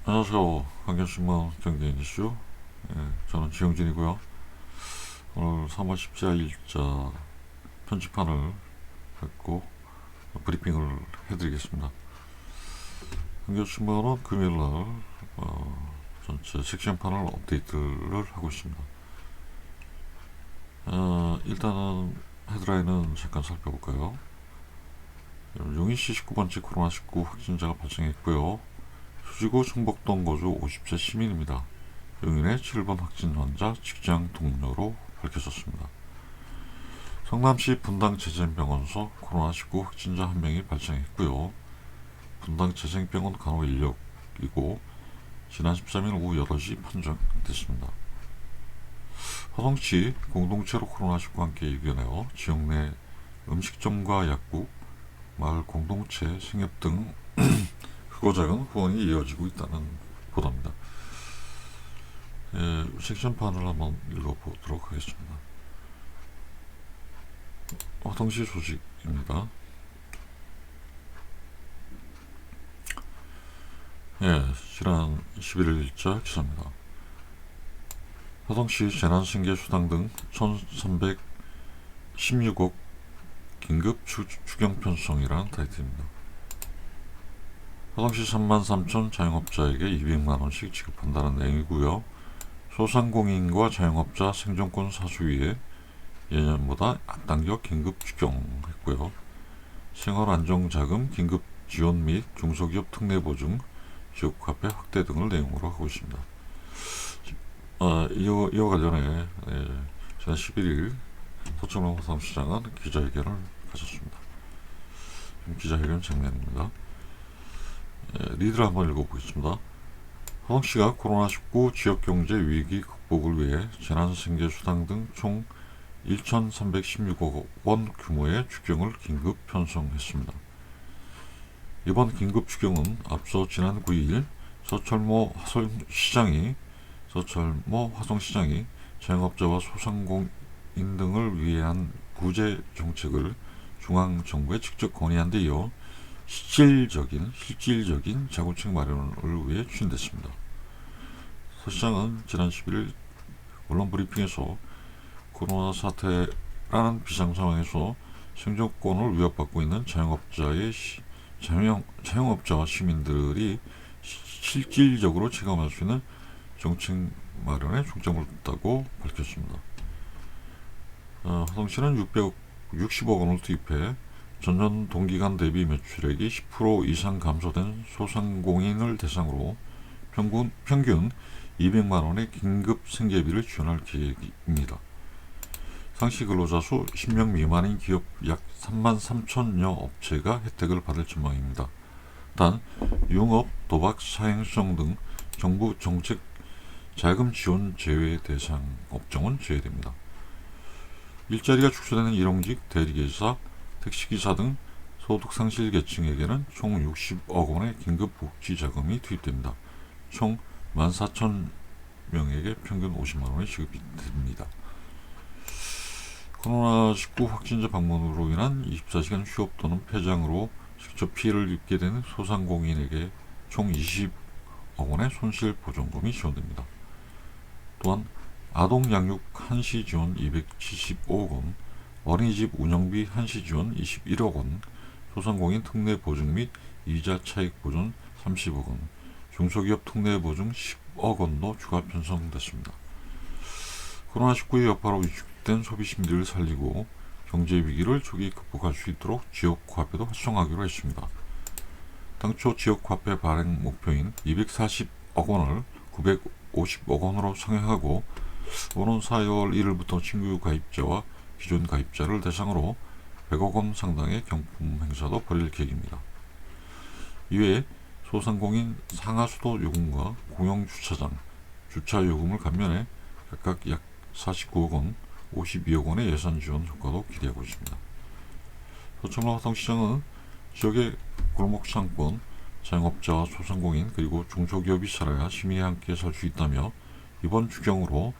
안녕하세요. 한겨신문 경제인 이슈. 저는 지영진이고요. 오늘 3월 14일자 편집판을 했고 브리핑을 해드리겠습니다. 한겨신문은 금요일날 전체 섹션판을 업데이트를 하고 있습니다. 일단은 헤드라인은 잠깐 살펴볼까요? 용인시 19번째 코로나19 확진자가 발생했고요. 수지구 성북동 거주 50세 시민입니다. 용인의 7번 확진 환자 직장 동료로 밝혀졌습니다. 성남시 분당 재생병원서 코로나19 확진자 1명이 발생했고요. 분당 재생병원 간호 인력이고 지난 13일 오후 8시 판정됐습니다. 화성시 공동체로 코로나19와 함께 이겨내어 지역 내 음식점과 약국, 마을 공동체, 생협 등 크고 작은 후원이 이어지고 있다는 보도입니다. 섹션판을 한번 읽어보도록 하겠습니다. 화성시 소식입니다. 지난 11일자 기사입니다. 화성시 재난생계수당 등 1316억 긴급 추경 편성이라는 타이틀입니다. 화성시 33,000 자영업자에게 200만원씩 지급한다는 내용이고요. 소상공인과 자영업자 생존권 사수 위해 예년보다 앞당겨 긴급 추경했고요. 생활안정자금 긴급 지원 및 중소기업 특례보증, 지역화폐 확대 등을 내용으로 하고 있습니다. 이와 관련해 지난 11일 서천원 화성시장은 기자회견을 가졌습니다. 기자회견 장면입니다. 리드를 한번 읽어보겠습니다. 화성시가 코로나19 지역경제 위기 극복을 위해 재난생계수당 등 총 1,316억 원 규모의 추경을 긴급 편성했습니다. 이번 긴급 추경은 앞서 지난 9일 서철모 화성시장이 자영업자와 소상공인 등을 위한 구제 정책을 중앙정부에 직접 건의한 데 이어 실질적인 자구책 마련을 위해 추진됐습니다. 서 시장은 지난 11일 언론 브리핑에서 코로나 사태라는 비상 상황에서 생존권을 위협받고 있는 자영업자와 시민들이 실질적으로 체감할 수 있는 정책 마련에 중점을 뒀다고 밝혔습니다. 화성시는 660억 원을 투입해 전년 동기간 대비 매출액이 10% 이상 감소된 소상공인을 대상으로 평균 200만 원의 긴급 생계비를 지원할 계획입니다. 상시 근로자 수 10명 미만인 기업 약 3만 3천여 업체가 혜택을 받을 전망입니다. 단 유흥업, 도박, 사행성 등 정부 정책 자금 지원 제외 대상 업종은 제외됩니다. 일자리가 축소되는 일용직, 대리기사, 택시기사 등 소득상실 계층에게는 총 60억 원의 긴급 복지 자금이 투입됩니다. 총 14,000명에게 평균 50만 원이 지급이 됩니다. 코로나19 확진자 방문으로 인한 24시간 휴업 또는 폐장으로 직접 피해를 입게 되는 소상공인에게 총 20억 원의 손실 보전금이 지원됩니다. 또한 아동 양육 한시 지원 275억 원, 어린이집 운영비 한시 지원 21억 원, 소상공인 특례 보증 및 이자 차익 보전 30억 원, 중소기업 특례 보증 10억 원도 추가 편성됐습니다. 코로나19의 여파로 위축된 소비 심리를 살리고 경제 위기를 조기 극복할 수 있도록 지역화폐도 활성화하기로 했습니다. 당초 지역화폐 발행 목표인 240억 원을 950억 원으로 상향하고 오는 4월 1일부터 신규 가입자와 기존 가입자를 대상으로 100억 원 상당의 경품 행사도 벌일 계획입니다. 이외에 소상공인 상하수도 요금과 공영주차장 주차 요금을 감면해 각각 약 49억 원, 52억 원의 예산 지원 효과도 기대하고 있습니다. 서천로 화성시장은 지역의 골목 상권, 자영업자와 소상공인 그리고 중소기업이 살아야 시민이 함께 살 수 있다며 이번 추경으로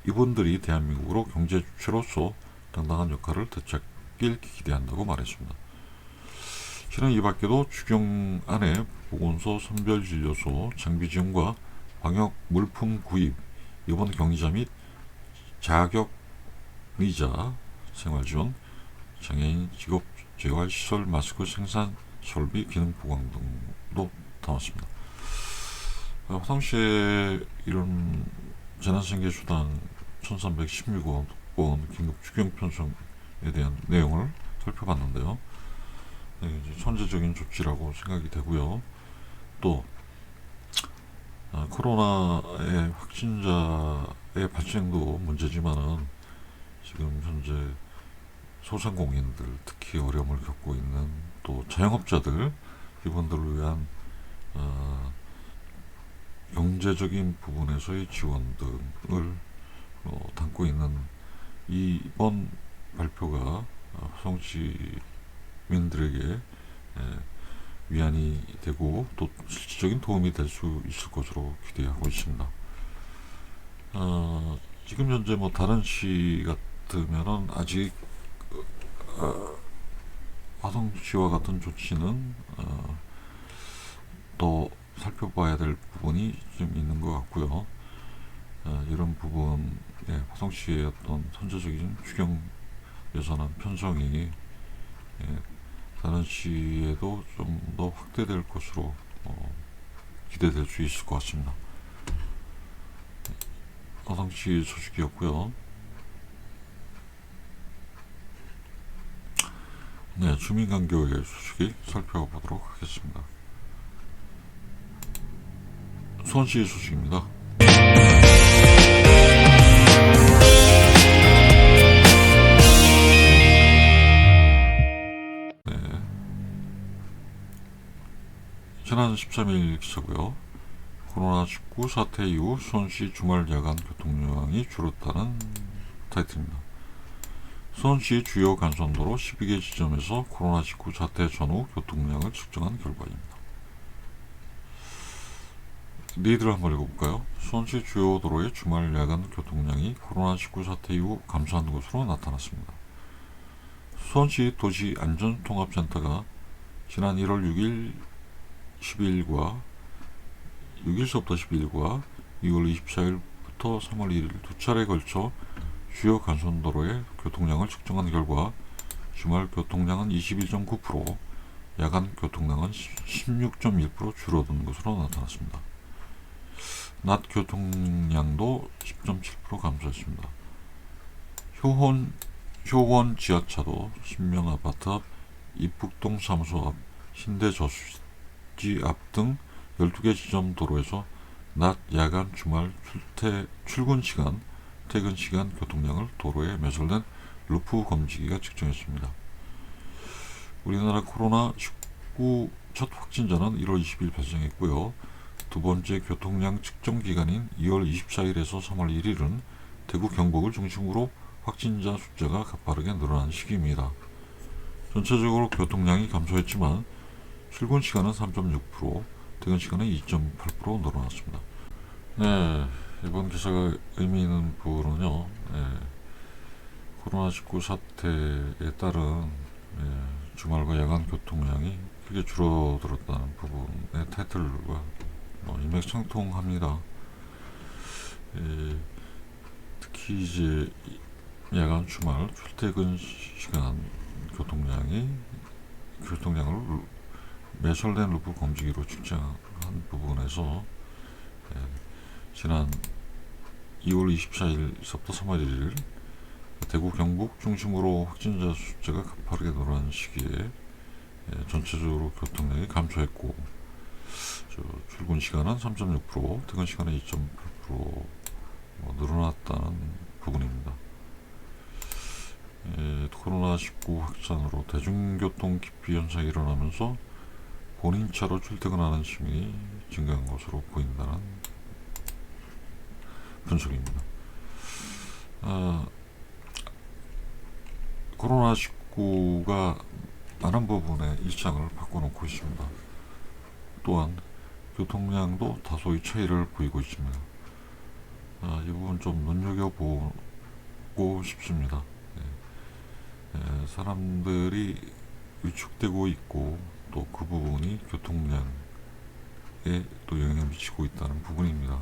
이분들이 대한민국으로 경제 주체로서 당당한 역할을 되찾길 기대한다고 말했습니다. 실은 이 밖에도 주경 안에 보건소, 선별진료소, 장비 지원과 방역 물품 구입, 입원 격리자 및 자격 의자, 생활지원, 장애인 직업 재활시설, 마스크 생산, 설비, 기능 보강 등도 담았습니다. 화성시에 이런 재난생계수당 1316원 긴급 주경 편성에 대한 내용을 살펴봤는데요. 선제적인 조치라고 생각이 되고요. 또 코로나의 확진자의 발생도 문제지만은 지금 현재 소상공인들, 특히 어려움을 겪고 있는 또 자영업자들, 이분들을 위한 경제적인 부분에서의 지원 등을 담고 있는 이번 발표가 화성시민들에게 위안이 되고 또 실질적인 도움이 될 수 있을 것으로 기대하고 있습니다. 지금 현재 뭐 다른 시 같으면은 아직 화성시와 같은 조치는 더 살펴봐야 될 부분이 좀 있는 것 같고요. 이런 부분에 화성시의 어떤 선제적인 추경 예산안 편성이 다른 시에도 좀 더 확대될 것으로 기대될 수 있을 것 같습니다. 화성시 소식이었고요. 네, 주민간교의 소식이 살펴보도록 하겠습니다. 수원시 소식입니다. 지난 13일 기사고요. 코로나19 사태 이후 수원시 주말 야간 교통량이 줄었다는 타이틀입니다. 수원시 주요 간선도로 12개 지점에서 코로나19 사태 전후 교통량을 측정한 결과입니다. 리드를 한번 읽어볼까요? 수원시 주요 도로의 주말 야간 교통량이 코로나19 사태 이후 감소한 것으로 나타났습니다. 수원시 도시안전통합센터가 지난 1월 6일 10일과 6일서부터 10일과 2월 24일부터 3월 1일 두 차례에 걸쳐 주요 간선도로의 교통량을 측정한 결과 주말 교통량은 21.9%, 야간 교통량은 16.1% 줄어든 것으로 나타났습니다. 낮 교통량도 10.7% 감소했습니다. 효원 지하차도, 신명아파트 앞, 입북동 사무소 앞, 신대저수지 앞 등 12개 지점 도로에서 낮, 야간, 주말, 출근 시간, 퇴근 시간 교통량을 도로에 매설된 루프 검지기가 측정했습니다. 우리나라 코로나19 첫 확진자는 1월 20일 발생했고요. 두 번째 교통량 측정 기간인 2월 24일에서 3월 1일은 대구 경북을 중심으로 확진자 숫자가 가파르게 늘어난 시기입니다. 전체적으로 교통량이 감소했지만 출근 시간은 3.6%, 퇴근 시간은 2.8% 늘어났습니다. 네, 이번 기사가 의미 있는 부분은요, 코로나19 사태에 따른 주말과 야간 교통량이 크게 줄어들었다는 부분의 타이틀과 일맥상통합니다. 특히 이제 야간 주말 출퇴근 시간 교통량을 매설된 루프 검지기로 측정한 부분에서 지난 2월 24일서부터 3월 1일 대구 경북 중심으로 확진자 숫자가 가파르게 늘어난 시기에 전체적으로 교통량이 감소했고 출근 시간은 3.6%, 퇴근 시간은 2.8% 늘어났다는 부분입니다. 코로나19 확산으로 대중교통 기피 현상이 일어나면서 본인 차로 출퇴근하는 시민이 증가한 것으로 보인다는 분석입니다. 코로나19가 많은 부분의 일상을 바꿔놓고 있습니다. 또한 교통량도 다소의 차이를 보이고 있습니다. 이 부분 좀 눈여겨보고 싶습니다. 사람들이 위축되고 있고 또 그 부분이 교통량에 또 영향을 미치고 있다는 부분입니다.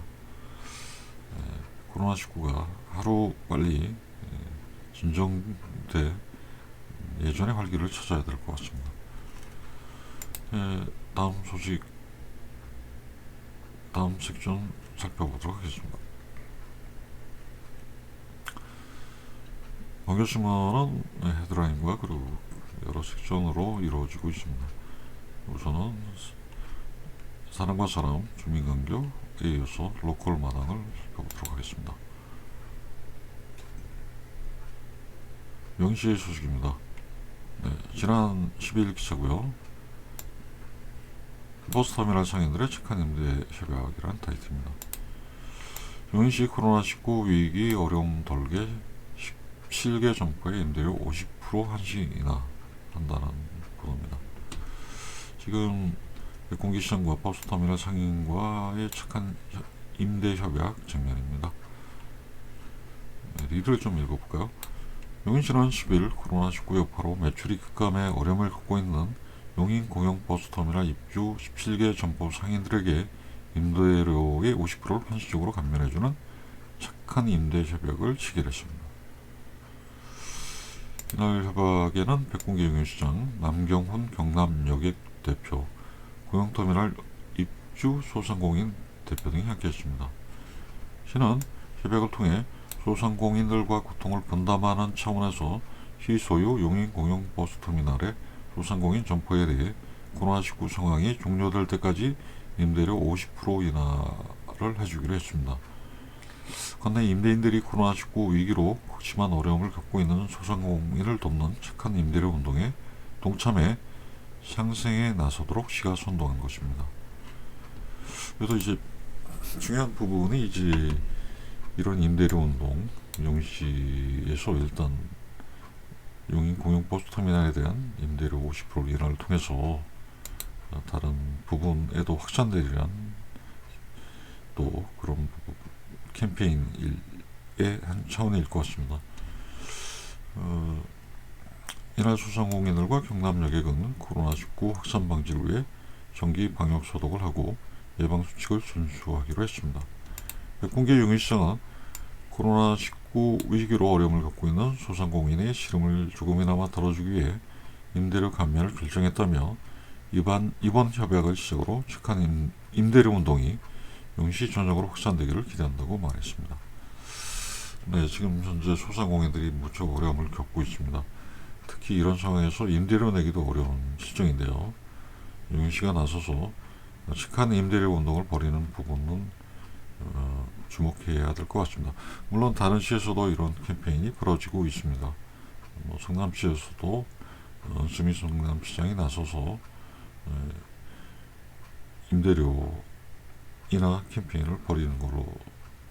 코로나19가 하루 빨리 진정돼 예전의 활기를 찾아야 될 것 같습니다. 다음 소식, 다음 섹션 살펴보도록 하겠습니다. 관계신문은 헤드라인과 그리고 여러 섹션으로 이루어지고 있습니다. 우선은 사람과 사람, 주민간격에 이어서 로컬 마당을 살펴보도록 하겠습니다. 명시의 소식입니다. 지난 12일 기사고요. 버스터미널 상인들의 착한 임대 협약이라는 타이틀입니다. 용인시 코로나19 위기 어려움 덜게 17개 점포의 임대료 50% 한시이나 한다는 보도입니다. 지금 공기시장과 버스터미널 상인과의 착한 임대 협약 장면입니다. 리드를 좀 읽어볼까요? 용인시는 10일 코로나19 여파로 매출이 급감해 어려움을 겪고 있는 용인 공영버스터미널 입주 17개 점포 상인들에게 임대료의 50%를 한시적으로 감면해주는 착한 임대 협약을 체결했습니다. 이날 협약에는 백공기 용인시장, 남경훈 경남여객 대표, 공영터미널 입주 소상공인 대표 등이 함께했습니다. 시는 협약을 통해 소상공인들과 고통을 분담하는 차원에서 시 소유 용인 공영버스터미널의 소상공인 점포에 대해 코로나19 상황이 종료될 때까지 임대료 50% 인하를 해주기로 했습니다. 그런데 임대인들이 코로나19 위기로 극심한 어려움을 겪고 있는 소상공인을 돕는 착한 임대료 운동에 동참해 상생에 나서도록 시가 선동한 것입니다. 그래서 이제 중요한 부분이 이제 이런 임대료 운동, 용인시에서 일단 용인 공영버스터미널에 대한 임대료 50% 인하를 통해서 다른 부분에도 확산되리란 또 그런 캠페인의 한 차원일 것 같습니다. 이날 소상공인들과 경남여객은 코로나19 확산 방지를 위해 정기 방역 소독을 하고 예방 수칙을 준수하기로 했습니다. 백공기 용인시장은 코로나19 위기로 어려움을 겪고 있는 소상공인의 시름을 조금이나마 덜어주기 위해 임대료 감면을 결정했다며 이번 협약을 시작으로 착한 임대료 운동이 용시 전역으로 확산되기를 기대한다고 말했습니다. 네, 지금 현재 소상공인들이 무척 어려움을 겪고 있습니다. 특히 이런 상황에서 임대료 내기도 어려운 시정인데요. 용시가 나서서 착한 임대료 운동을 벌이는 부분은 주목해야 될 것 같습니다. 물론 다른 시에서도 이런 캠페인이 벌어지고 있습니다. 성남시에서도 주민 성남시장이 나서서 임대료 인하 캠페인을 벌이는 걸로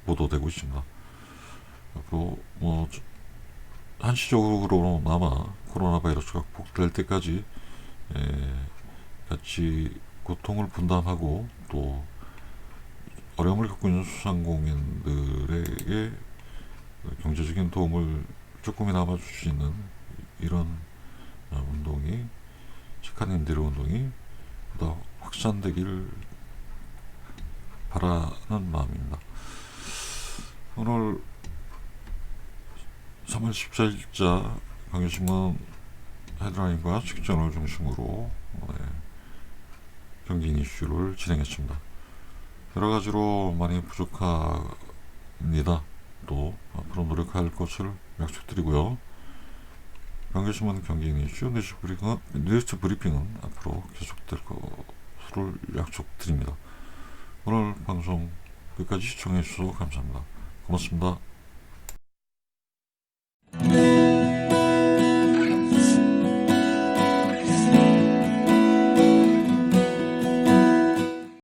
보도되고 있습니다. 앞으로 한시적으로나마 코로나 바이러스가 극복될 때까지 같이 고통을 분담하고 또 어려움을 겪고 있는 소상공인들에게 경제적인 도움을 조금이나마 줄 수 있는 이런 운동이, 착한 임대료 운동이 더 확산되기를 바라는 마음입니다. 오늘 3월 14일자 강유신문 헤드라인과 직전을 중심으로 경기 이슈를 진행했습니다. 여러 가지로 많이 부족합니다. 또 앞으로 노력할 것을 약속드리고요. 강규신문 경기 이슈 뉴스 브리핑은 앞으로 계속될 것을 약속드립니다. 오늘 방송 끝까지 시청해 주셔서 감사합니다. 고맙습니다.